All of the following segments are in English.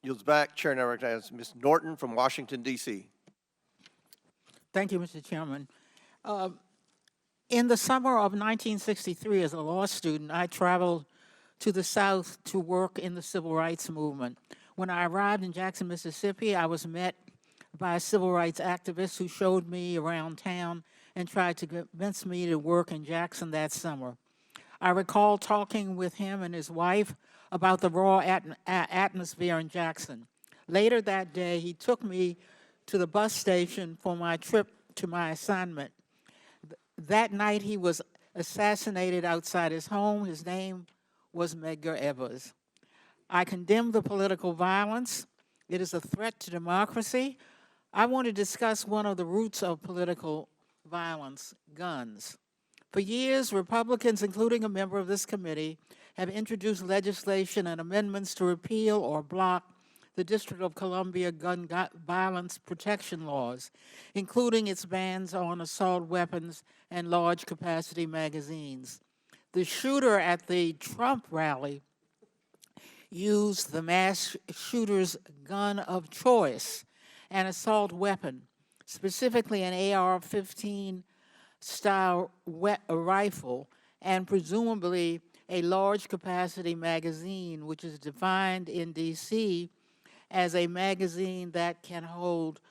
Yields back. Chair now recognizes Ms. Norton from Washington, D.C. Thank you, Mr. Chairman. In the summer of 1963, as a law student, I traveled to the South to work in the civil rights movement. When I arrived in Jackson, Mississippi, I was met by a civil rights activist who showed me around town and tried to convince me to work in Jackson that summer. I recall talking with him and his wife about the raw atmosphere in Jackson. Later that day, he took me to the bus station for my trip to my assignment. That night, he was assassinated outside his home. His name was Medgar Evers. I condemn the political violence. It is a threat to democracy. I want to discuss one of the roots of political violence, guns. For years, Republicans, including a member of this committee, have introduced legislation and amendments to repeal or block the District of Columbia gun violence protection laws, including its bans on assault weapons and large capacity magazines. The shooter at the Trump rally used the mass shooter's gun of choice, an assault weapon, specifically an AR-15 style rifle, and presumably a large capacity magazine, which is defined in D.C. as a magazine that can hold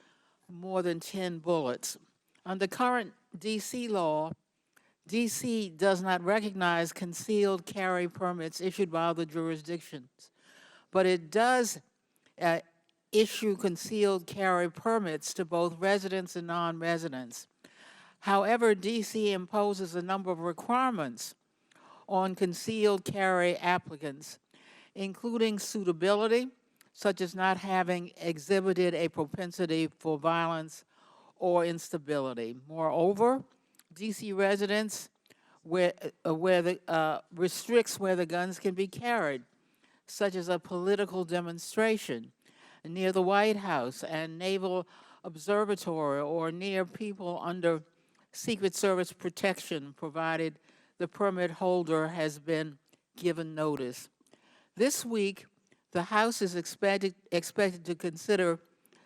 more than 10 bullets. Under current D.C. law, D.C. does not recognize concealed carry permits issued by other jurisdictions, but it does issue concealed carry permits to both residents and non-residents. However, D.C. imposes a number of requirements on concealed carry applicants, including suitability, such as not having exhibited a propensity for violence or instability. Moreover, D.C. residents restricts where the guns can be carried, such as a political demonstration near the White House and Naval Observatory, or near people under Secret Service protection, provided the permit holder has been given notice. This week, the House is expected to consider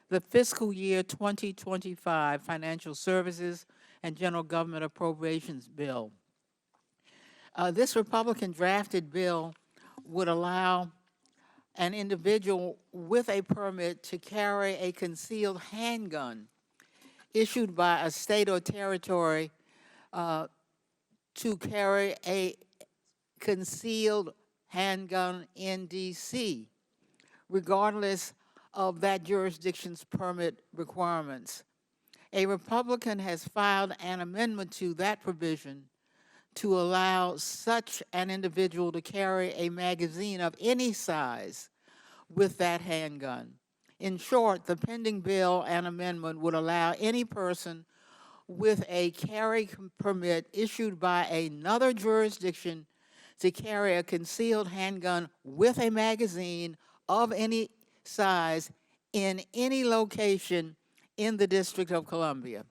the fiscal year 2025 Financial Services and General Government Appropriations Bill. This Republican-drafted bill would allow an individual with a permit to carry a concealed handgun issued by a state or territory to carry a concealed handgun in D.C., regardless of that jurisdiction's permit requirements. A Republican has filed an amendment to that provision to allow such an individual to carry a magazine of any size with that handgun. In short, the pending bill and amendment would allow any person with a carry permit issued by another jurisdiction to carry a concealed handgun with a magazine of any size in any location in the District of Columbia.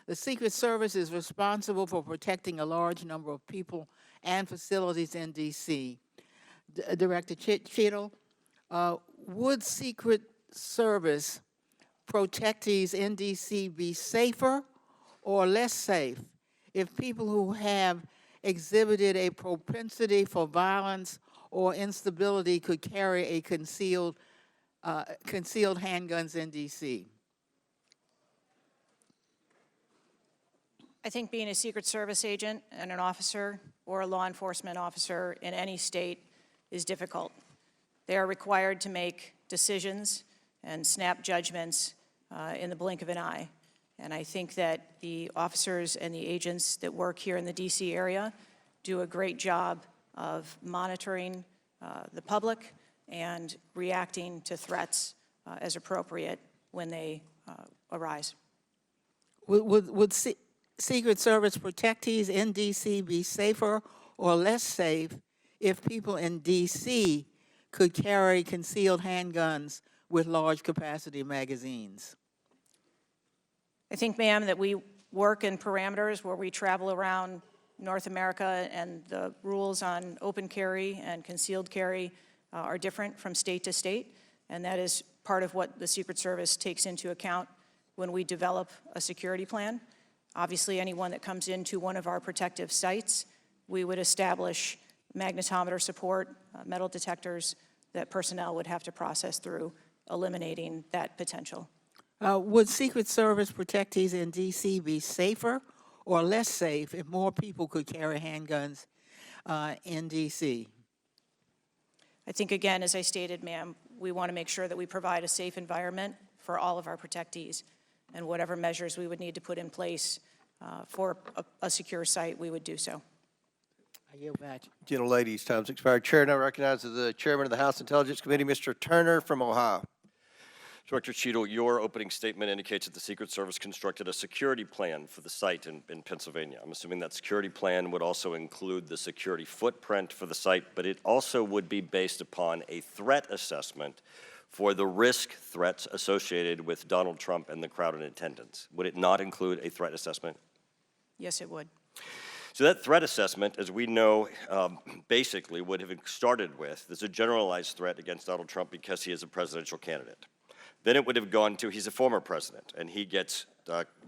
The Secret Service is responsible for protecting a large number of people and facilities in D.C. Director Cheatle, would Secret Service protectees in D.C. be safer or less safe if people who have exhibited a propensity for violence or instability could carry a concealed handguns in D.C.? I think being a Secret Service agent and an officer or a law enforcement officer in any state is difficult. They are required to make decisions and snap judgments in the blink of an eye. And I think that the officers and the agents that work here in the D.C. area do a great job of monitoring the public and reacting to threats as appropriate when they arise. Would Secret Service protectees in D.C. be safer or less safe if people in D.C. could carry concealed handguns with large capacity magazines? I think, ma'am, that we work in parameters where we travel around North America, and the rules on open carry and concealed carry are different from state to state. and that is part of what the Secret Service takes into account when we develop a security plan. Obviously, anyone that comes into one of our protective sites, we would establish magnetometer support, metal detectors that personnel would have to process through, eliminating that potential. Would Secret Service protectees in D.C. be safer or less safe if more people could carry handguns in D.C.? I think, again, as I stated, ma'am, we want to make sure that we provide a safe environment for all of our protectees, and whatever measures we would need to put in place for a secure site, we would do so. I yield back. Gentlelady's time's expired. Chair now recognizes the Chairman of the House Intelligence Committee, Mr. Turner from Ohio. Director Cheatle, your opening statement indicates that the Secret Service constructed a security plan for the site in Pennsylvania. I'm assuming that security plan would also include the security footprint for the site, but it also would be based upon a threat assessment for the threats associated with Donald Trump and the crowd in attendance. Would it not include a threat assessment? Yes, it would. So that threat assessment, as we know, basically would have started with, there's a generalized threat against Donald Trump because he is a presidential candidate. Then it would have gone to, he's a former president, and he gets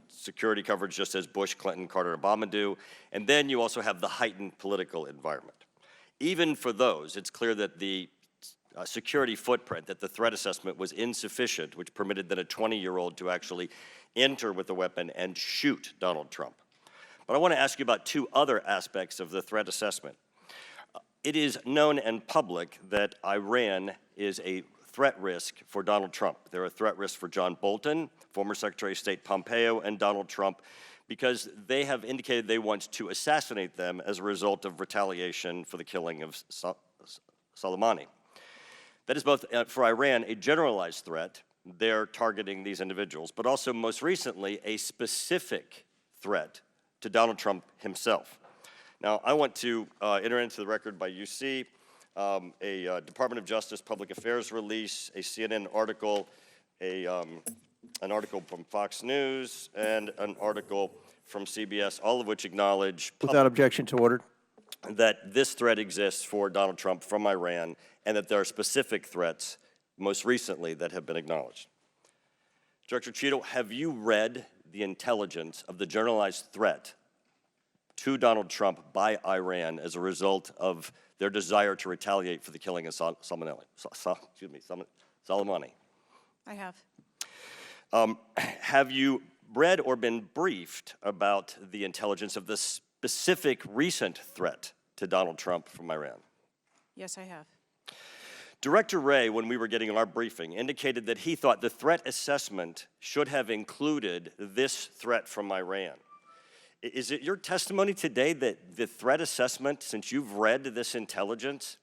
security coverage just as Bush, Clinton, Carter, and Obama do. And then you also have the heightened political environment. Even for those, it's clear that the security footprint, that the threat assessment was insufficient, which permitted then a 20-year-old to actually enter with a weapon and shoot Donald Trump. But I want to ask you about two other aspects of the threat assessment. It is known and public that Iran is a threat risk for Donald Trump. They're a threat risk for John Bolton, former Secretary of State Pompeo, and Donald Trump, because they have indicated they want to assassinate them as a result of retaliation for the killing of Soleimani. That is both, for Iran, a generalized threat. They're targeting these individuals, but also most recently, a specific threat to Donald Trump himself. Now, I want to enter into the record by UC a Department of Justice Public Affairs release, a CNN article, an article from Fox News, and an article from CBS, all of which acknowledge Without objection to order. that this threat exists for Donald Trump from Iran, and that there are specific threats, most recently, that have been acknowledged. Director Cheatle, have you read the intelligence of the generalized threat to Donald Trump by Iran as a result of their desire to retaliate for the killing of Soleimani? I have. Have you read or been briefed about the intelligence of the specific recent threat to Donald Trump from Iran? Yes, I have. Director Wray, when we were getting our briefing, indicated that he thought the threat assessment should have included this threat from Iran. Is it your testimony today that the threat assessment, since you've read this intelligence,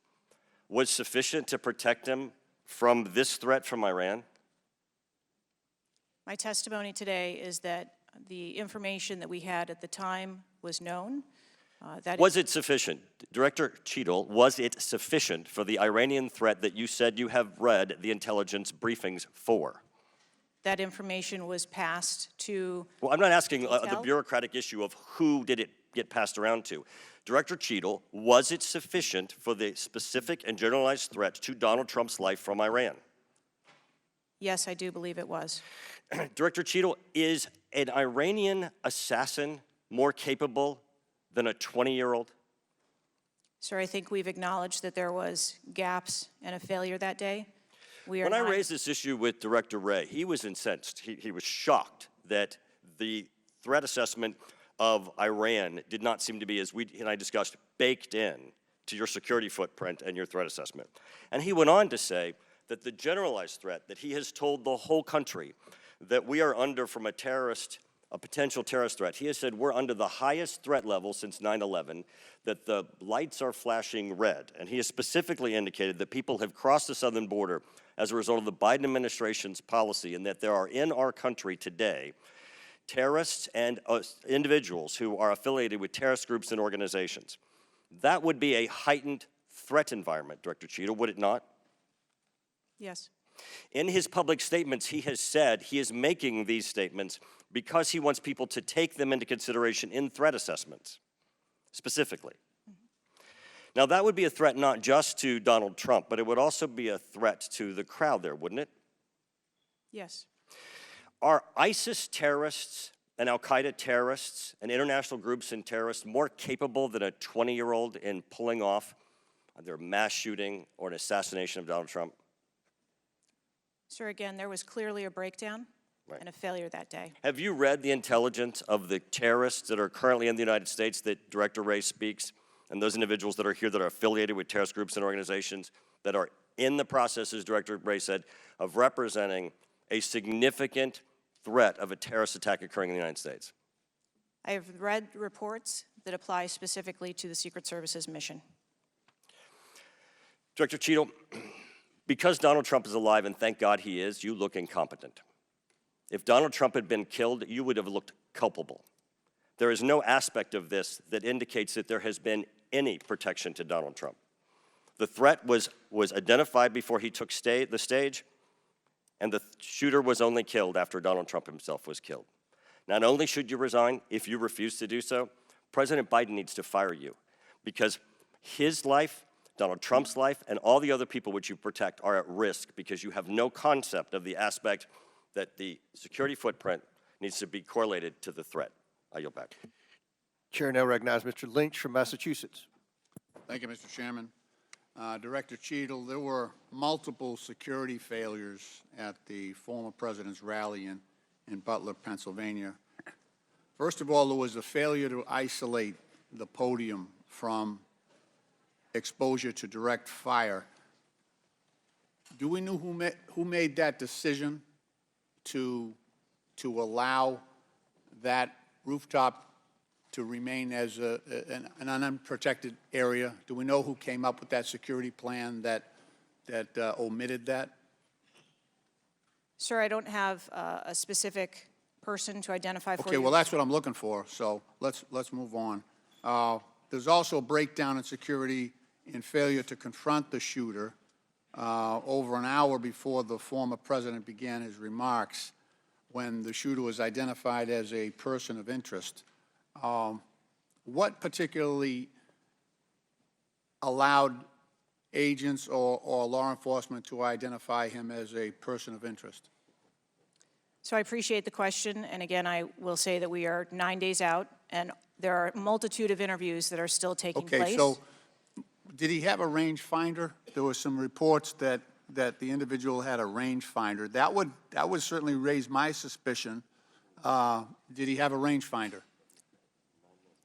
was sufficient to protect him from this threat from Iran? My testimony today is that the information that we had at the time was known. Was it sufficient? Director Cheatle, was it sufficient for the Iranian threat that you said you have read the intelligence briefings for? That information was passed to... Well, I'm not asking the bureaucratic issue of who did it get passed around to. Director Cheatle, was it sufficient for the specific and generalized threat to Donald Trump's life from Iran? Yes, I do believe it was. Director Cheatle, is an Iranian assassin more capable than a 20-year-old? Sir, I think we've acknowledged that there was gaps and a failure that day. When I raised this issue with Director Wray, he was incensed. He was shocked that the threat assessment of Iran did not seem to be, as we and I discussed, baked in to your security footprint and your threat assessment. And he went on to say that the generalized threat that he has told the whole country that we are under from a potential terrorist threat. He has said we're under the highest threat level since 9/11, that the lights are flashing red. And he has specifically indicated that people have crossed the southern border as a result of the Biden administration's policy, and that there are in our country today terrorists and individuals who are affiliated with terrorist groups and organizations. That would be a heightened threat environment, Director Cheatle, would it not? Yes. In his public statements, he has said he is making these statements because he wants people to take them into consideration in threat assessments, specifically. Now, that would be a threat not just to Donald Trump, but it would also be a threat to the crowd there, wouldn't it? Yes. Are ISIS terrorists and al-Qaeda terrorists and international groups and terrorists more capable than a 20-year-old in pulling off either a mass shooting or an assassination of Donald Trump? Sir, again, there was clearly a breakdown and a failure that day. Have you read the intelligence of the terrorists that are currently in the United States that Director Wray speaks, and those individuals that are here that are affiliated with terrorist groups and organizations that are in the process, as Director Wray said, of representing a significant threat of a terrorist attack occurring in the United States? I have read reports that apply specifically to the Secret Service's mission. Director Cheatle, because Donald Trump is alive, and thank God he is, you look incompetent. If Donald Trump had been killed, you would have looked culpable. There is no aspect of this that indicates that there has been any protection to Donald Trump. The threat was identified before he took the stage, and the shooter was only killed after Donald Trump himself was killed. Not only should you resign, if you refuse to do so, President Biden needs to fire you, because his life, Donald Trump's life, and all the other people which you protect are at risk because you have no concept of the aspect that the security footprint needs to be correlated to the threat. I yield back. Chair now recognizes Mr. Lynch from Massachusetts. Thank you, Mr. Chairman. Director Cheatle, there were multiple security failures at the former president's rally in Butler, Pennsylvania. First of all, there was a failure to isolate the podium from exposure to direct fire. Do we know who made that decision to allow that rooftop to remain as an unprotected area? Do we know who came up with that security plan that omitted that? Sir, I don't have a specific person to identify for you. Okay, well, that's what I'm looking for, so let's move on. There's also a breakdown in security and failure to confront the shooter over an hour before the former president began his remarks, when the shooter was identified as a person of interest. What particularly allowed agents or law enforcement to identify him as a person of interest? So I appreciate the question, and again, I will say that we are 9 days out, and there are a multitude of interviews that are still taking place. Okay, so did he have a rangefinder? There were some reports that the individual had a rangefinder. That would certainly raise my suspicion. Did he have a rangefinder?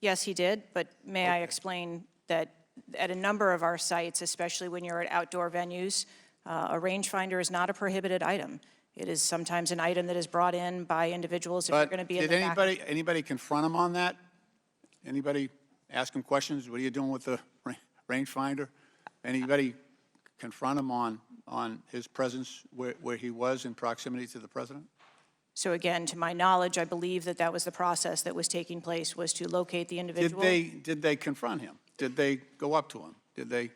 Yes, he did, but may I explain that at a number of our sites, especially when you're at outdoor venues, a rangefinder is not a prohibited item. It is sometimes an item that is brought in by individuals if you're going to be in the back. Did anybody confront him on that? Anybody ask him questions? What are you doing with the rangefinder? Anybody confront him on his presence where he was in proximity to the president? So again, to my knowledge, I believe that that was the process that was taking place, was to locate the individual. Did they confront him?Id they go up to him? Did they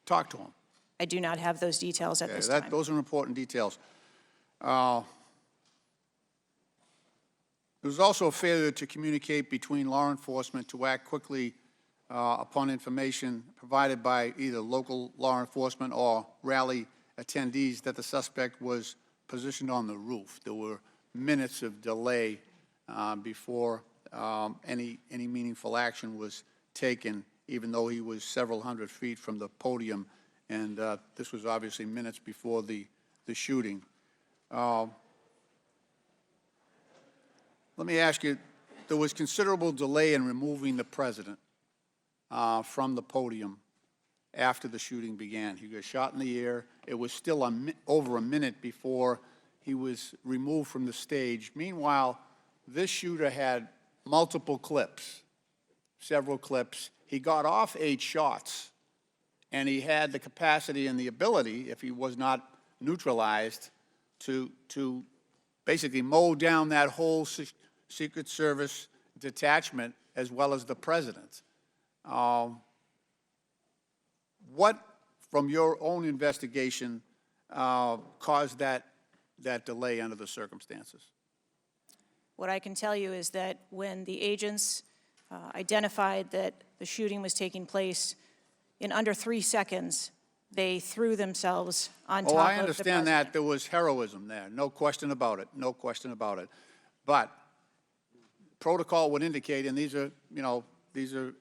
talk to him? I do not have those details at this time. Those are important details. There was also a failure to communicate between law enforcement to act quickly upon information provided by either local law enforcement or rally attendees that the suspect was positioned on the roof. There were minutes of delay before any meaningful action was taken, even though he was several hundred feet from the podium, and this was obviously minutes before the shooting. Let me ask you, there was considerable delay in removing the president from the podium after the shooting began. He got shot in the air. It was still over a minute before he was removed from the stage. Meanwhile, this shooter had multiple clips, several clips. He got off 8 shots, and he had the capacity and the ability, if he was not neutralized, to basically mow down that whole Secret Service detachment as well as the president. What, from your own investigation, caused that delay under the circumstances? What I can tell you is that when the agents identified that the shooting was taking place In under 3 seconds, they threw themselves on top Oh, of I the understand president. that. There was heroism there, no question about it, no question about it. But protocol would indicate, and these are, you know, these are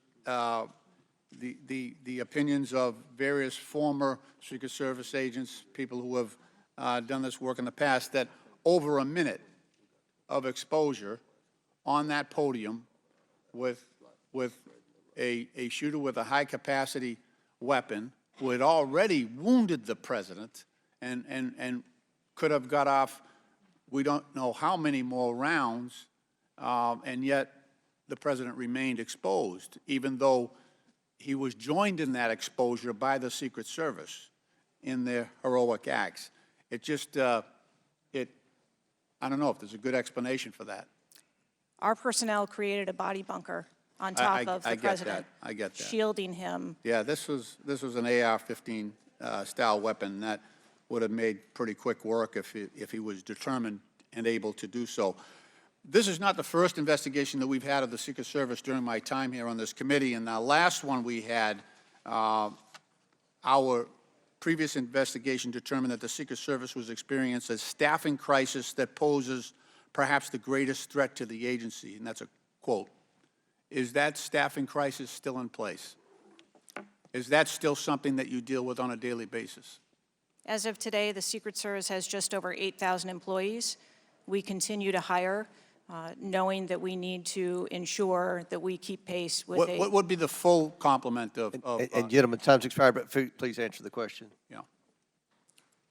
the opinions of various former Secret Service agents, people who have done this work in the past, that over a minute of exposure on that podium with a shooter with a high-capacity weapon who had already wounded the president and could have got off, we don't know how many more rounds, and yet the president remained exposed, even though he was joined in that exposure by the Secret Service in their heroic acts. It just, I don't know if there's a good explanation for that. Our personnel created a body bunker on top of the president. I get that. Shielding him. Yeah, this was an AR-15 style weapon that would have made pretty quick work if he was determined and able to do so. This is not the first investigation that we've had of the Secret Service during my time here on this committee, and the last one we had, our previous investigation determined that the Secret Service was experiencing a staffing crisis that poses perhaps the greatest threat to the agency, and that's a quote. Is that staffing crisis still in place? Is that still something that you deal with on a daily basis? As of today, the Secret Service has just over 8,000 employees. We continue to hire, knowing that we need to ensure that we keep pace with What would be the full complement of And gentlemen, time's expired, but please answer the question. yeah.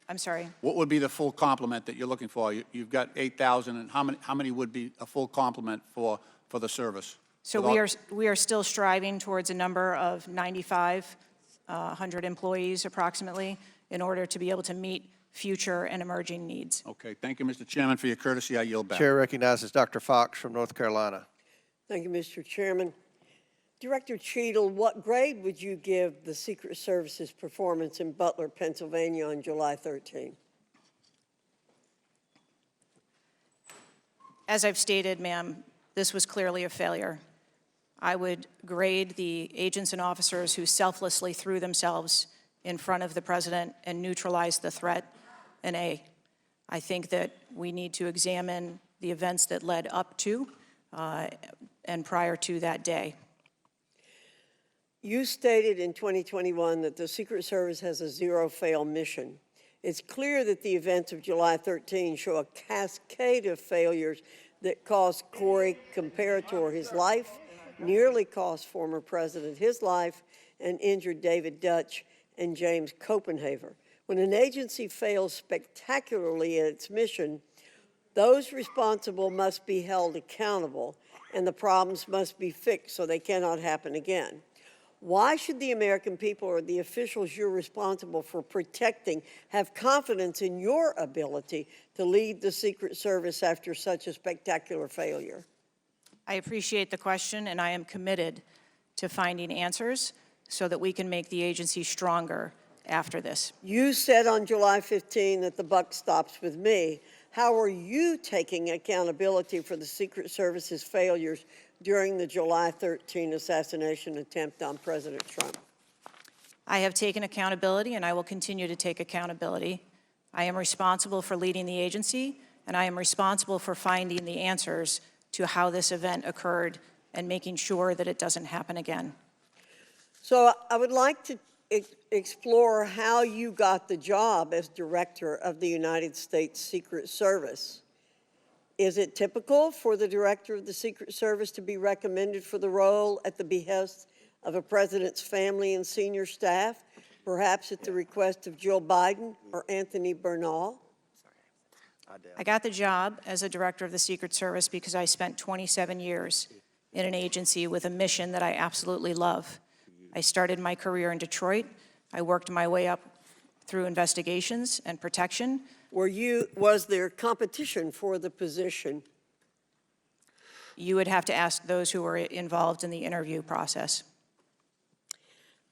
I'm sorry. What would be the full complement that you're looking for? You've got 8,000, and how many would be a full complement for the service? So we are still striving towards a number of 9,500 employees approximately in order to be able to meet future and emerging needs. Okay, thank you, Mr. Chairman, for your courtesy. I yield back. Chair recognizes Dr. Fox from North Carolina. Thank you, Mr. Chairman. Director Cheatle, what grade would you give the Secret Service's performance in Butler, Pennsylvania on July 13? As I've stated, ma'am, this was clearly a failure. I would grade the agents and officers who selflessly threw themselves in front of the president and neutralized the threat an A. I think that we need to examine the events that led up to and prior to that day. You stated in 2021 that the Secret Service has a zero-fail mission. It's clear that the events of July 13 show a cascade of failures that cost Corey Comparator his life, nearly cost former president his life, and injured David Dutch and James Copenhaver. When an agency fails spectacularly at its mission, those responsible must be held accountable, and the problems must be fixed so they cannot happen again. Why should the American people or the officials you're responsible for protecting have confidence in your ability to lead the Secret Service after such a spectacular failure? I appreciate the question, and I am committed to finding answers so that we can make the agency stronger after this. You said on July 15 that the buck stops with me. How are you taking accountability for the Secret Service's failures during the July 13 assassination attempt on President Trump? I have taken accountability, and I will continue to take accountability. I am responsible for leading the agency, and I am responsible for finding the answers to how this event occurred and making sure that it doesn't happen again. So I would like to explore how you got the job as director of the United States Secret Service. Is it typical for the director of the Secret Service to be recommended for the role at the behest of a president's family and senior staff, perhaps at the request of Joe Biden or Anthony Bernal? I got the job as a director of the Secret Service because I spent 27 years in an agency with a mission that I absolutely love. I started my career in Detroit. I worked my way up through investigations and protection. Was there competition for the position? You would have to ask those who were involved in the interview process.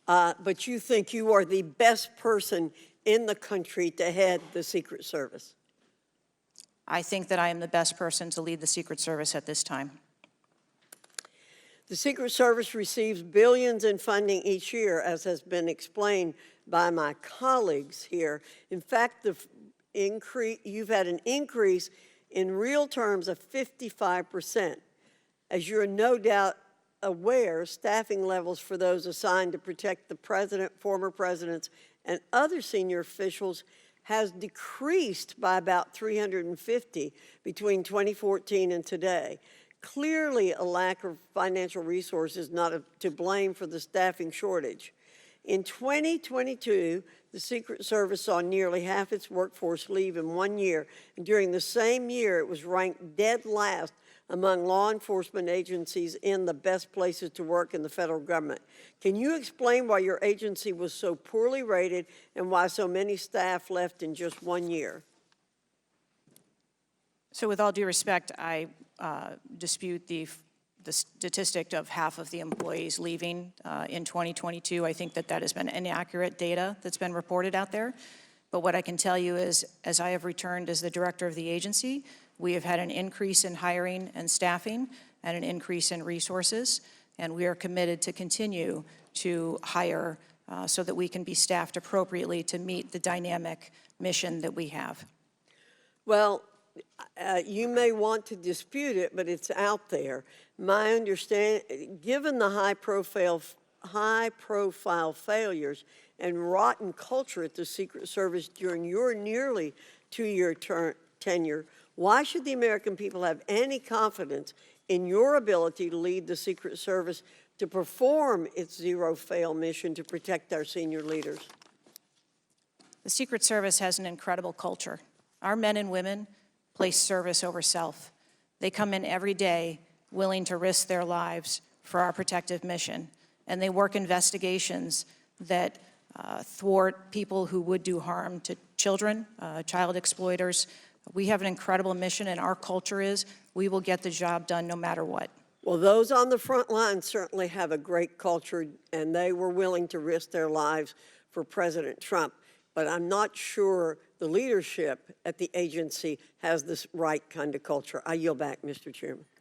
But you think you are the best person in the country to head the Secret Service? I think that I am the best person to lead the Secret Service at this time. The Secret Service receives billions in funding each year, as has been explained by my colleagues here. In fact, you've had an increase in real terms of 55%. As you're no doubt aware, staffing levels for those assigned to protect the president, former presidents, and other senior officials has decreased by about 350 between 2014 and today. Clearly, a lack of financial resources not to blame for the staffing shortage. In 2022, the Secret Service saw nearly half its workforce leave in 1 year, and during the same year, it was ranked dead last among law enforcement agencies in the best places to work in the federal government. Can you explain why your agency was so poorly rated and why so many staff left in just 1 year? So with all due respect, I dispute the statistic of half of the employees leaving in 2022. I think that has been inaccurate data that's been reported out there. But what I can tell you is, as I have returned as the director of the agency, we have had an increase in hiring and staffing and an increase in resources, and we are committed to continue to hire so that we can be staffed appropriately to meet the dynamic mission that we have. Well, you may want to dispute it, but it's out there. My understanding, given the high-profile failures and rotten culture at the Secret Service during your nearly 2-year tenure, why should the American people have any confidence in your ability to lead the Secret Service to perform its zero-fail mission to protect our senior leaders? The Secret Service has an incredible culture. Our men and women place service over self. They come in every day willing to risk their lives for our protective mission, and they work investigations that thwart people who would do harm to children, child exploiters. We have an incredible mission, and our culture is we will get the job done no matter what. Well, those on the front line certainly have a great culture, and they were willing to risk their lives for President Trump. But I'm not sure the leadership at the agency has this right kind of culture. I yield back, Mr. Chairman.